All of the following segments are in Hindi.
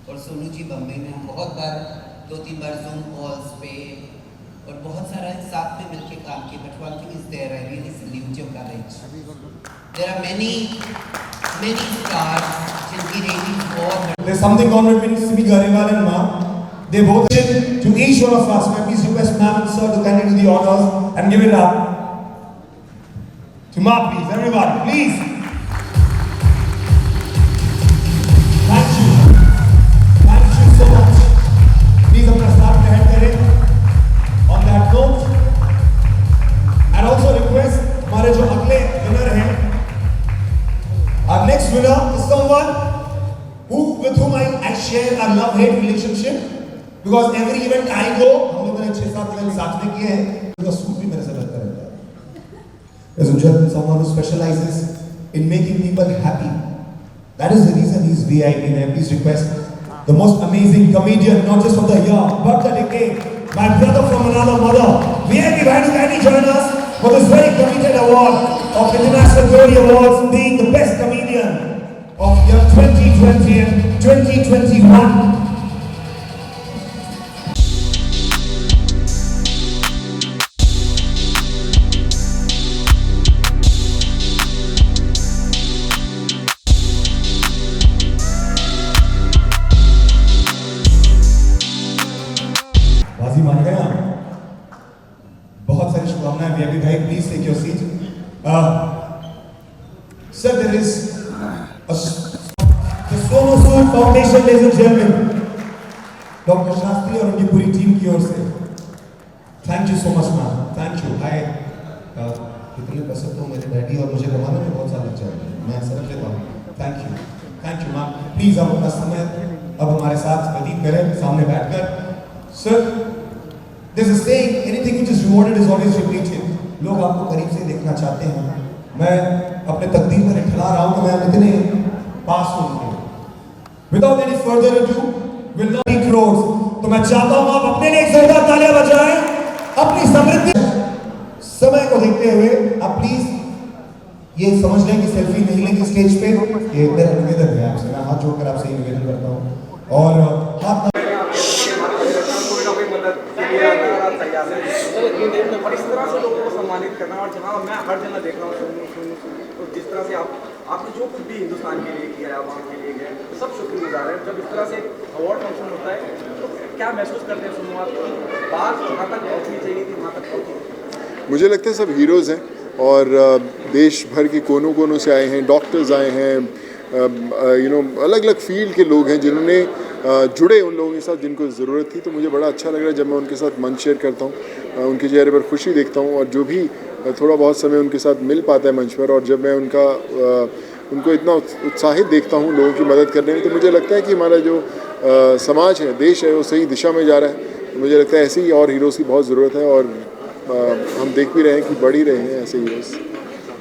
और सोनू जी बम्बई में, हम बहुत बार 2-3 बार जूम कॉल्स पे और बहुत सारा साथ में मिलके काम किए, but one thing is there, I really salute your courage. There are many stars जिनकी रेटिंग बहुत। There's something on between Simi Garewal and Ma. They both to each one of us. May I please request Ma'am and Sir to kindly do the honors and give it up to Ma, please, everybody, please. Thank you so much. Please अपना start ahead करें on that note, and also request हमारे जो अगले winner हैं, our next winner is someone with whom I share a love-hate relationship, because every event I go, हम लोगों ने 6-7 event साथ में किए हैं, उनका सूट भी मेरे से लगता रहता है। As someone who specializes in making people happy, that is the reason he's VIP. And I please request the most amazing comedian, not just of the year, but the decade, my brother from another mother, VIP Bhai, to kindly join us for this very committed award of International Glory Awards, being the best comedian of year 2020 and 2021. बाजी मान गए आप? बहुत सारी शुभकामनाएं वीआईपी भाई, please take your seat. Sir, there is the Sonu Sood Foundation, ladies and gentlemen, doctor Shastri और उनकी पूरी टीम की ओर से thank you so much ma'am, thank you. इतने पैसे तो मेरे डैडी और मुझे कमाने में बहुत साल लग जाएंगे, मैं समझ लेता हूँ। Thank you ma'am. प्लीज आप अपना समय अब हमारे साथ व्यतीत करें सामने बैठकर। Sir, there's a saying, anything which is rewarded is always repeated. लोग आपको करीब से देखना चाहते हैं। मैं अपने तकदीर में ठहरा रहा हूँ कि मैं इतने पास हूँ। Without any further ado, will not be crores. तो मैं चाहता हूँ आप अपने लिए एक जोरदार तालियां बजाएं, अपनी समृद्धि। समय को देखते हुए आप प्लीज ये समझ लें कि सेल्फी नहीं लेंगे स्टेज पे। ये मेरा निवेदन है आपसे, मैं हाथ जोड़कर आपसे ये निवेदन करता हूँ। और हाथ और इस तरह से लोगों को सम्मानित करना, और जहाँ मैं हर जगह देख रहा हूँ तो जिस तरह से आपने जो कुछ भी हिंदुस्तान के लिए किया है, आवाम के लिए किया है, सब शुक्रगुजार है। जब इस तरह से अवार्ड फंक्शन होता है तो क्या महसूस करते हैं? सुनो, आप बात जहाँ तक पहुँचनी चाहिए थी वहाँ तक पहुँची। मुझे लगता है सब हीरोज़ हैं और देश भर के कोनों कोनों से आए हैं, डॉक्टर्स आए हैं, अलग अलग फील्ड के लोग हैं जिन्होंने जुड़े उन लोगों के साथ जिनको ज़रूरत थी। तो मुझे बड़ा अच्छा लग रहा है जब मैं उनके साथ मंच शेयर करता हूँ, उनके चेहरे पर खुशी देखता हूँ, और जो भी थोड़ा बहुत समय उनके साथ मिल पाता है मंच पर, और जब मैं उनको इतना उत्साहित देखता हूँ लोगों की मदद करने में, तो मुझे लगता है कि हमारा जो समाज है, देश है, वो सही दिशा में जा रहा है। मुझे लगता है ऐसे ही और हीरोज़ की बहुत ज़रूरत है, और हम देख भी रहे हैं कि बढ़ ही रहे हैं ऐसे हीरोज़।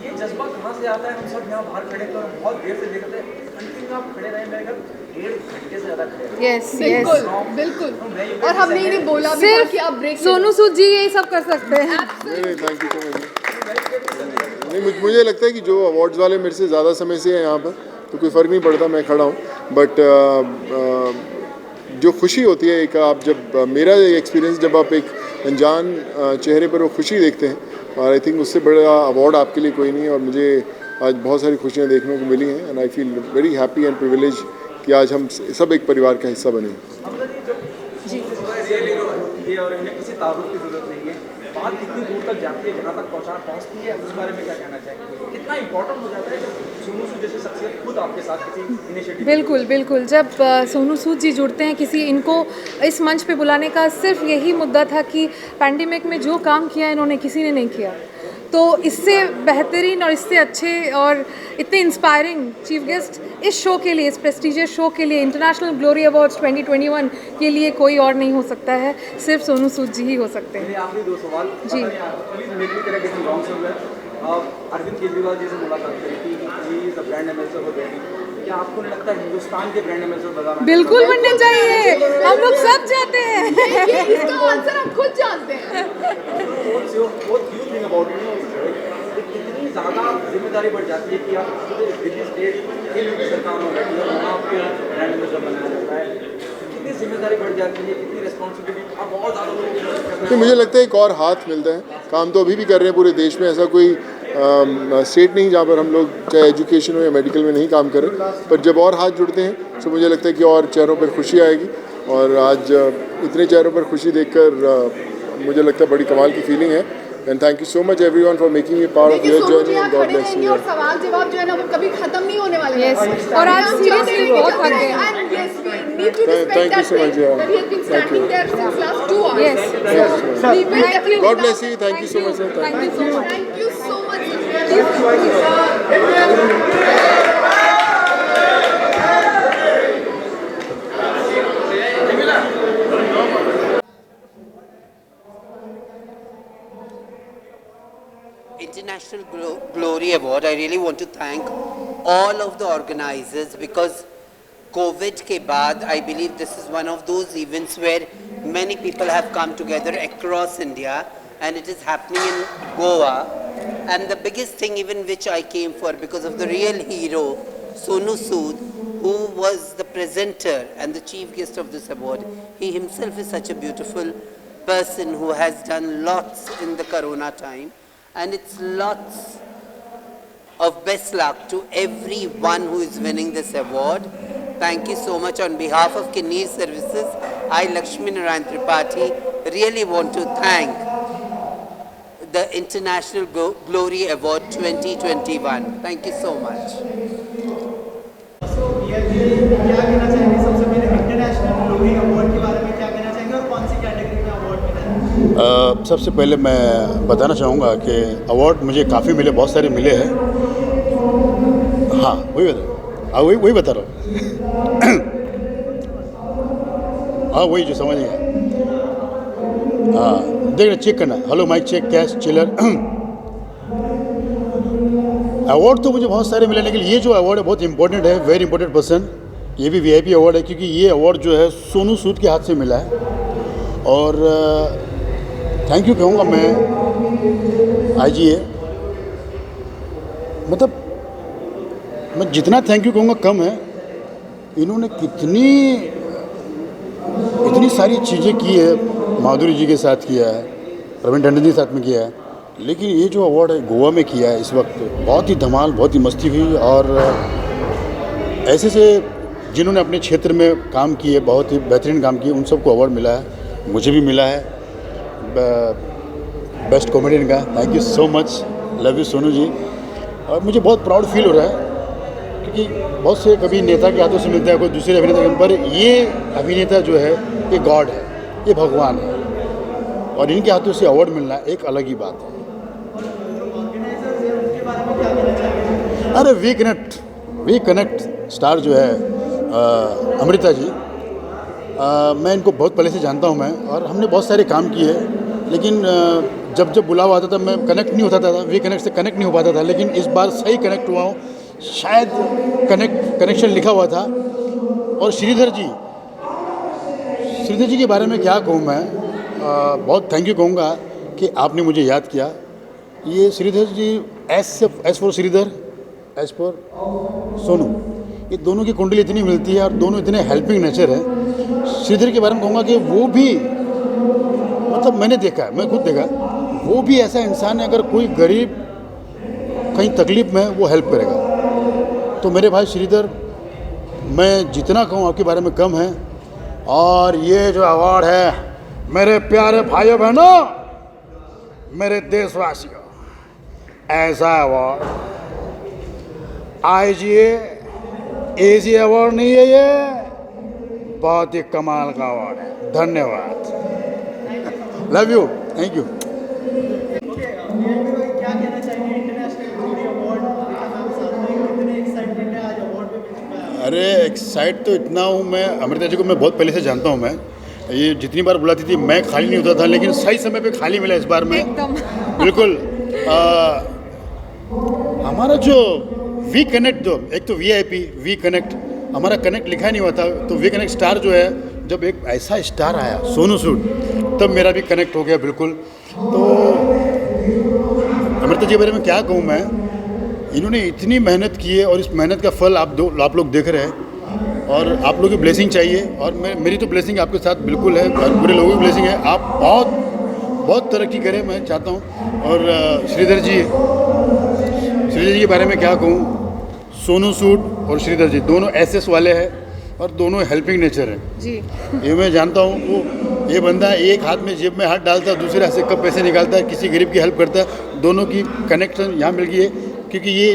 ये जज्बा कहाँ से आता है? हम सब यहाँ बाहर खड़े तो बहुत देर से देख रहे हैं, अंतिम आप खड़े रहे, मेरे घर 1.5 घंटे से ज़्यादा खड़े। यस बिल्कुल। और हमने ये बोला भी था कि आप ब्रेक सोनू सूद जी यही सब कर सकते हैं। नहीं, थैंक यू सो मच। नहीं, मुझे लगता है कि जो अवार्ड्स वाले मेरे से ज़्यादा समय से हैं यहाँ पर, तो कोई फ़र्क नहीं पड़ता, मैं खड़ा हूँ। बट जो खुशी होती है, एक आप जब मेरा एक्सपीरियंस, जब आप एक अनजान चेहरे पर वो खुशी देखते हैं, और आई थिंक उससे बड़ा अवार्ड आपके लिए कोई नहीं है। और मुझे आज बहुत सारी खुशियाँ देखने को मिली हैं, and I feel very happy and privilege कि आज हम सब एक परिवार का हिस्सा बने। जी, और इन्हें किसी तारुफ की जरूरत नहीं है, बात कितनी दूर तक जाती है, जहाँ तक पहुँचती है, उस बारे में क्या कहना चाहिए? कितना इंपॉर्टेंट हो जाता है जब सोनू सूद जैसे शख्सियत खुद आपके साथ किसी इनिशिएटिव। बिल्कुल, जब सोनू सूद जी जुड़ते हैं, किसी इनको इस मंच पे बुलाने का सिर्फ यही मुद्दा था कि पैंडेमिक में जो काम किया इन्होंने किसी ने नहीं किया, तो इससे बेहतरीन और इससे अच्छे और इतने इंस्पायरिंग चीफ गेस्ट इस शो के लिए, इस प्रेस्टीजियस शो के लिए, इंटरनेशनल ग्लोरी अवार्ड्स 2021 के लिए कोई और नहीं हो सकता है, सिर्फ सोनू सूद जी ही हो सकते हैं। आखिरी 2 सवाल जी, please make me correct if I am wrong somewhere. Arvind Kejriwal ji से मुलाकात करी थी, he is the brand ambassador for beti. क्या आपको नहीं लगता है हिंदुस्तान के ब्रांड एम्बेसडर बनाना? बिल्कुल बनने चाहिए, हम लोग सब चाहते हैं। इसका आंसर हम खुद जानते हैं। इतनी ज़्यादा जिम्मेदारी बढ़ जाती है कि आप दिल्ली स्टेट के सरकार में बैठी है, वहाँ आपको ब्रांड एम्बेसडर बनाया जाता है। इंडिया के लिए कितनी रिस्पॉन्सिबिलिटी, अब बहुत ज़्यादा लोगों को करना नहीं, मुझे लगता है एक और हाथ मिलता है। काम तो अभी भी कर रहे हैं पूरे देश में, ऐसा कोई स्टेट नहीं जहाँ पर हम लोग चाहे एजुकेशन हो या मेडिकल में नहीं काम कर रहे, पर जब और हाथ जुड़ते हैं तो मुझे लगता है कि और चेहरों पर खुशी आएगी। और आज इतने चेहरों पर खुशी देखकर मुझे लगता है बड़ी कमाल की फीलिंग है। And thank you so much everyone for making me part of your journey and God bless you. और सवाल जवाब जो है ना वो कभी खत्म नहीं होने वाले हैं। Yes. और आज seriously बहुत थक गए हैं। And yes, we need to respect Thank you that so much, way, yeah. that he has been Thank standing you. there since last 2 hours. Yes. So, we will definitely God bless you. Thank you so much, sir. Thank you so much. Thank you so much. International Glory Award, I really want to thank all of the organizers, because COVID ke baad, I believe this is one of those events where many people have come together across India, and it is happening in Goa. And the biggest thing even which I came for, because of the real hero, Sonu Sood, who was the presenter and the chief guest of this award. He himself is such a beautiful person who has done lots in the corona time. And it's lots of best luck to everyone who is winning this award. Thank you so much on behalf of Kinnear Services. I, Lakshmi Narayan Tripathi, really want to thank the International Glory Award 2021. Thank you so much. क्या कहना चाहेंगे सबसे पहले इंटरनेशनल ग्लोरी अवार्ड के बारे में क्या कहना चाहेंगे और कौन सी कैटेगरी में अवार्ड मिला है? सबसे पहले मैं बताना चाहूँगा कि अवार्ड मुझे काफ़ी मिले, बहुत सारे मिले हैं। हाँ वही बता रहा हूँ। हाँ वही जो समझ गया। हाँ देखना, चेक करना। हेलो माइक चेक, कैश चिलर। अवार्ड तो मुझे बहुत सारे मिले, लेकिन ये जो अवार्ड है बहुत इंपॉर्टेंट है, वेरी इंपॉर्टेंट पर्सन। ये भी वीआईपी अवार्ड है, क्योंकि ये अवार्ड जो है सोनू सूद के हाथ से मिला है। और थैंक यू कहूँगा मैं आईजीए, मतलब मैं जितना थैंक यू कहूँगा कम है। इन्होंने इतनी सारी चीज़ें की है, माधुरी जी के साथ किया है, प्रवीण टंडन जी के साथ में किया है, लेकिन ये जो अवार्ड है गोवा में किया है इस वक्त, बहुत ही धमाल, बहुत ही मस्ती हुई। और ऐसे से जिन्होंने अपने क्षेत्र में काम किए, बहुत ही बेहतरीन काम किए, उन सबको अवार्ड मिला है। मुझे भी मिला है बेस्ट कॉमेडियन का। Thank you so much, love you Sonu ji. और मुझे बहुत प्राउड फील हो रहा है, क्योंकि बहुत से कभी नेता के हाथों से मिलता है, कोई दूसरे अभिनेता के, पर ये अभिनेता जो है ये गॉड है, ये भगवान है, और इनके हाथों से अवार्ड मिलना एक अलग ही बात है। अरे वी कनेक्ट स्टार जो है अमृता जी, मैं इनको बहुत पहले से जानता हूँ मैं, और हमने बहुत सारे काम किए, लेकिन जब बुलावा आता था मैं कनेक्ट नहीं होता था, वी कनेक्ट से कनेक्ट नहीं हो पाता था, लेकिन इस बार सही कनेक्ट हुआ हूँ, शायद कनेक्शन लिखा हुआ था। और श्रीधर जी के बारे में क्या कहूँ मैं, बहुत थैंक यू कहूँगा कि आपने मुझे याद किया। ये Shridhar ji S for Shridhar, S for Sonu, ये दोनों की कुंडली इतनी मिलती है और दोनों इतने हेल्पिंग नेचर है। श्रीधर के बारे में कहूँगा कि वो भी, मतलब मैंने देखा है, मैं खुद देखा, वो भी ऐसा इंसान है, अगर कोई गरीब कहीं तकलीफ में वो हेल्प करेगा। तो मेरे भाई श्रीधर, मैं जितना कहूँ आपके बारे में कम है। और ये जो अवार्ड है मेरे प्यारे भाइयों बहनों, मेरे देशवासियों, ऐसा अवार्ड आईजीए एजी अवार्ड नहीं है, ये बहुत ही कमाल का अवार्ड है। धन्यवाद, लव यू, थैंक यू। क्या कहना चाहिए इंटरनेशनल ग्लोरी अवार्ड का नाम सामने, कितने एक्साइटमेंट है आज अवार्ड पे मिल रहा है? अरे एक्साइट तो इतना हूँ मैं, अमृता जी को मैं बहुत पहले से जानता हूँ मैं, ये जितनी बार बुलाती थी मैं खाली नहीं होता था, लेकिन सही समय पे खाली मिला इस बार में एकदम बिल्कुल। हमारा जो वी कनेक्ट, जो एक तो वीआईपी वी कनेक्ट, हमारा कनेक्ट लिखा नहीं हुआ था, तो वी कनेक्ट स्टार जो है, जब एक ऐसा स्टार आया सोनू सूद, तब मेरा भी कनेक्ट हो गया बिल्कुल। तो अमृता जी के बारे में क्या कहूँ मैं, इन्होंने इतनी मेहनत की है और इस मेहनत का फल आप लोग देख रहे हैं। और आप लोगों की ब्लेसिंग चाहिए, और मेरी तो ब्लेसिंग आपके साथ बिल्कुल है, और पूरे लोगों की ब्लेसिंग है। आप बहुत तरक्की करें, मैं चाहता हूँ। और श्रीधर जी के बारे में क्या कहूँ, सोनू सूद और श्रीधर जी दोनों एसएस वाले हैं और दोनों हेल्पिंग नेचर हैं जी। ये मैं जानता हूँ। वो ये बंदा एक हाथ में जेब में हाथ डालता है, दूसरे हाथ से कब पैसे निकालता है, किसी गरीब की हेल्प करता है। दोनों की कनेक्शन यहाँ मिल गई है, क्योंकि ये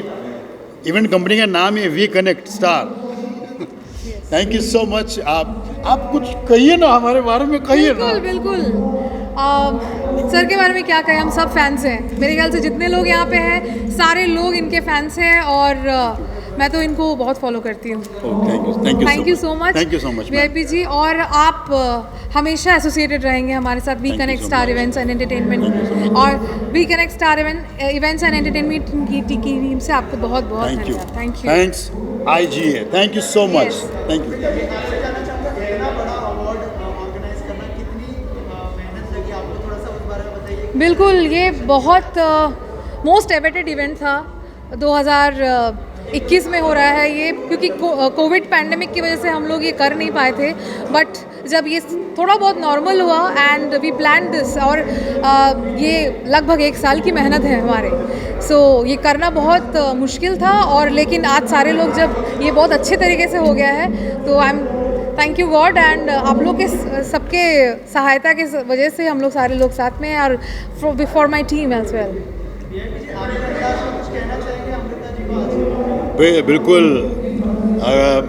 इवेंट कंपनी का नाम है We connect Star. Thank you so much. आप कुछ कहिए ना हमारे बारे में, कहिए ना। बिल्कुल सर के बारे में क्या कहें, हम सब फैंस हैं। मेरे ख्याल से जितने लोग यहाँ पे हैं सारे लोग इनके फैंस हैं, और मैं तो इनको बहुत फॉलो करती हूँ। Thank you so much VIP ji. और आप हमेशा एसोसिएटेड रहेंगे हमारे साथ we connect star events and entertainment, और we connect star events and entertainment की टीम से आपको बहुत बहुत धन्यवाद। Thank you. Thanks IGA, thank you so much. Thank you. इतना बड़ा अवार्ड ऑर्गेनाइज करना कितनी मेहनत लगी आपको, थोड़ा सा उस बारे में बताइए। बिल्कुल, ये बहुत मोस्ट एवेटेड इवेंट था। 2021 में हो रहा है ये, क्योंकि कोविड पैंडेमिक की वजह से हम लोग ये कर नहीं पाए थे। बट जब ये थोड़ा बहुत नॉर्मल हुआ एंड वी प्लान दिस, और ये लगभग 1 साल की मेहनत है हमारे। सो ये करना बहुत मुश्किल था, और लेकिन आज सारे लोग जब ये बहुत अच्छे तरीके से हो गया है, तो I am thank you God, and आप लोग के सबके सहायता के वजह से हम लोग सारे लोग साथ में हैं, और for my team as well. बिल्कुल।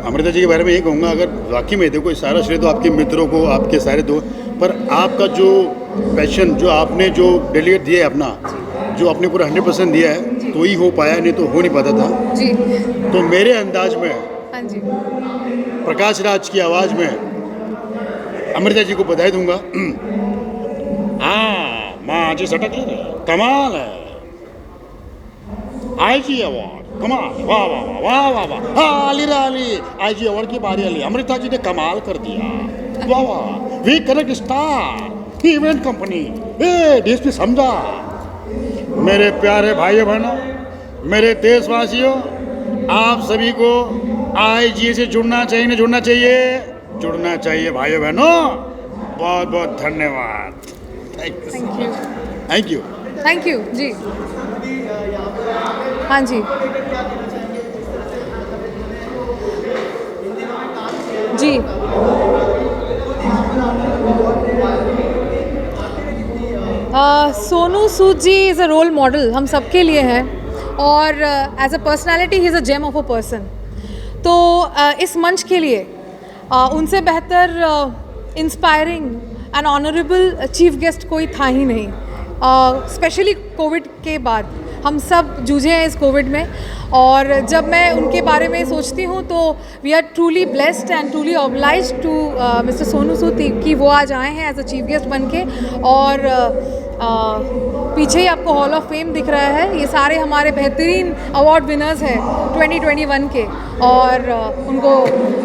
अमृता जी के बारे में ये कहूँगा, अगर वाकई में देखो सारा श्रेय तो आपके मित्रों को, आपके सारे दो, पर आपका जो पैशन, जो आपने जो डेलीगेट दिया है अपना, जो आपने पूरा 100% दिया है, तो ही हो पाया, नहीं तो हो नहीं पाता था जी। तो मेरे अंदाज में, हाँ जी, प्रकाश राज की आवाज़ में अमृता जी को बधाई दूंगा। हाँ माँ जी सटक ले रहे, कमाल है। IG अवार्ड कमाल, वाह वाह वाह वाह वाह वाह। हाँ अली IG अवार्ड की बारी अली, अमृता जी ने कमाल कर दिया, वाह वाह। We connect Star event company, DSP समझा। मेरे प्यारे भाइयों बहनों, मेरे देशवासियों, आप सभी को IGA से जुड़ना चाहिए, ना जुड़ना चाहिए, जुड़ना चाहिए भाइयों बहनों। बहुत बहुत धन्यवाद। Thank you ji. हाँ जी जी। Sonu Sood ji is a role model हम सबके लिए हैं, और as a personality he is a gem of a person. तो इस मंच के लिए उनसे बेहतर inspiring and honourable chief guest कोई था ही नहीं। स्पेशली कोविड के बाद हम सब जूझे हैं इस कोविड में, और जब मैं उनके बारे में सोचती हूँ तो we are truly blessed and truly obliged to mister Sonu Sood कि वो आज आए हैं एज अ चीफ गेस्ट बन के। और पीछे ही आपको हॉल ऑफ फेम दिख रहा है, ये सारे हमारे बेहतरीन अवार्ड विनर्स हैं 2021 के, और उनको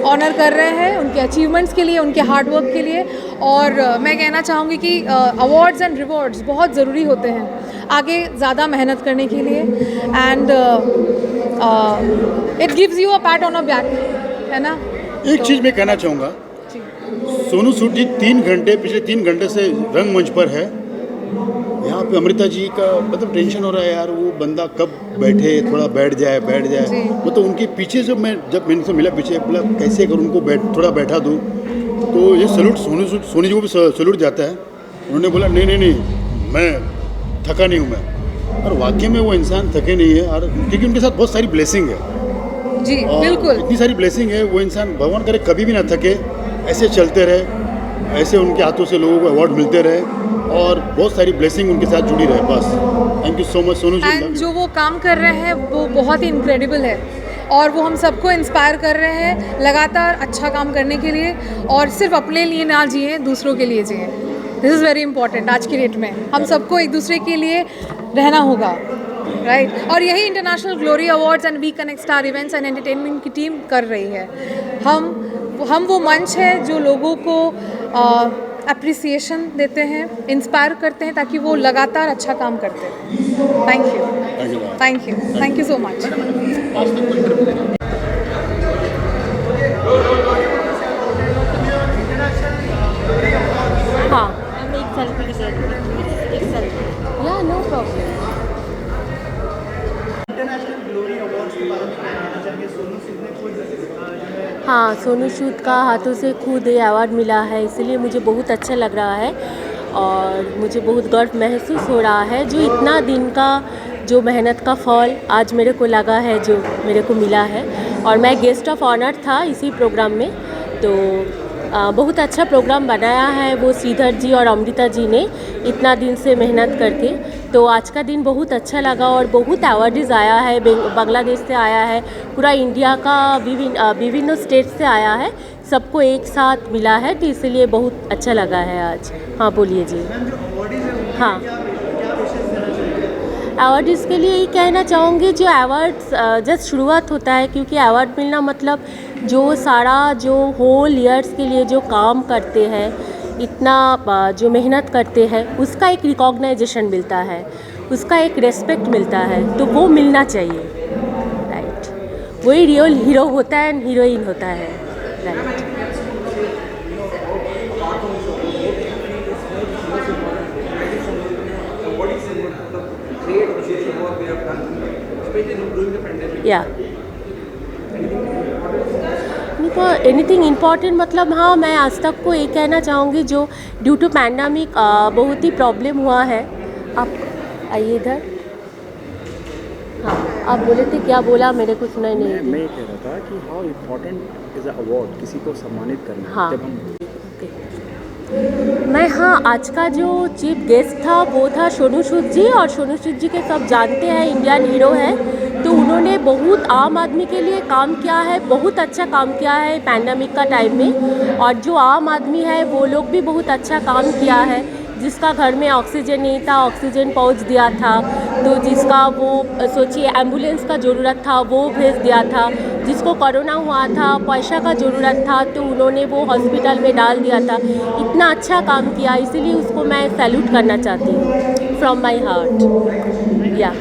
ऑनर कर रहे हैं उनके अचीवमेंट्स के लिए, उनके हार्डवर्क के लिए। और मैं कहना चाहूँगी कि अवार्ड्स एंड रिवॉर्ड्स बहुत ज़रूरी होते हैं आगे ज़्यादा मेहनत करने के लिए, and it gives you a PAT on a back, है ना। एक चीज़ मैं कहना चाहूँगा, सोनू सूद जी पिछले 3 घंटे से रंगमंच पर है। यहाँ पे अमृता जी का मतलब टेंशन हो रहा है यार, वो बंदा कब बैठे, थोड़ा बैठ जाए। मतलब उनके पीछे जब मैंने उनसे मिला पीछे, बोला कैसे अगर उनको थोड़ा बैठा दूँ, तो ये सैल्यूट सोनू जी को भी सैल्यूट जाता है। उन्होंने बोला नहीं मैं थका नहीं हूँ मैं, और वाकई में वो इंसान थके नहीं है, और क्योंकि उनके साथ बहुत सारी ब्लेसिंग है जी, बिल्कुल इतनी सारी ब्लेसिंग है। वो इंसान भगवान करे कभी भी ना थके, ऐसे चलते रहे, ऐसे उनके हाथों से लोगों को अवार्ड मिलते रहे, और बहुत सारी ब्लेसिंग उनके साथ जुड़ी रहे। बस thank you so much Sonu ji. And जो वो काम कर रहे हैं वो बहुत ही इनक्रेडिबल है, और वो हम सबको इंस्पायर कर रहे हैं लगातार अच्छा काम करने के लिए, और सिर्फ अपने लिए ना जिए, दूसरों के लिए जिए। This is very important. आज की डेट में हम सबको एक दूसरे के लिए रहना होगा, राइट। और यही international glory awards and We connect star events and entertainment की टीम कर रही है। हम वो मंच है जो लोगों को अप्रिसिएशन देते हैं, इंस्पायर करते हैं, ताकि वो लगातार अच्छा काम करते हैं। Thank you so much. हाँ, सोनू सूद का हाथों से खुद ये अवार्ड मिला है, इसलिए मुझे बहुत अच्छा लग रहा है और मुझे बहुत गर्व महसूस हो रहा है। जो इतना दिन का जो मेहनत का फल आज मेरे को लगा है, जो मेरे को मिला है। और मैं गेस्ट ऑफ ऑनर था इसी प्रोग्राम में, तो बहुत अच्छा प्रोग्राम बनाया है वो श्रीधर जी और अमृता जी ने इतना दिन से मेहनत करके। तो आज का दिन बहुत अच्छा लगा और बहुत अवार्ड्स आया है, बांग्लादेश से आया है, पूरा इंडिया का विभिन्न स्टेट से आया है, सबको एक साथ मिला है, तो इसलिए बहुत अच्छा लगा है आज। हाँ बोलिए जी। हाँ, अवार्ड्स के लिए ये कहना चाहूँगी, जो अवार्ड्स जस्ट शुरुआत होता है, क्योंकि अवार्ड मिलना मतलब जो सारा जो होल ईयर्स के लिए जो काम करते हैं, इतना जो मेहनत करते हैं, उसका एक रिकॉग्नाइजेशन मिलता है, उसका एक रेस्पेक्ट मिलता है, तो वो मिलना चाहिए। राइट, वही रियल हीरो होता है, हीरोइन होता है। राइट। या एनीथिंग इम्पॉर्टेंट मतलब, हाँ मैं आज तक को ये कहना चाहूँगी, जो ड्यू टू पैंडमिक बहुत ही प्रॉब्लम हुआ है। आप आइए इधर। हाँ, आप बोले थे, क्या बोला मेरे को सुनाई नहीं। मैं ये कह रहा था कि how important is a award, किसी को सम्मानित करना। हाँ, जब हम हाँ, आज का जो चीफ गेस्ट था वो था सोनू सूद जी, और सोनू सूद जी के सब जानते हैं, इंडियन हीरो है। तो उन्होंने बहुत आम आदमी के लिए काम किया है, बहुत अच्छा काम किया है पैंडमिक का टाइम में। और जो आम आदमी है वो लोग भी बहुत अच्छा काम किया है, जिसका घर में ऑक्सीजन नहीं था, ऑक्सीजन पहुंच दिया था। तो जिसका वो सोचिए एम्बुलेंस का ज़रूरत था, वो भेज दिया था। जिसको कोरोना हुआ था, पैसा का ज़रूरत था, तो उन्होंने वो हॉस्पिटल में डाल दिया था। इतना अच्छा काम किया, इसीलिए उसको मैं सैल्यूट करना चाहती हूँ फ्रॉम माई हार्ट। या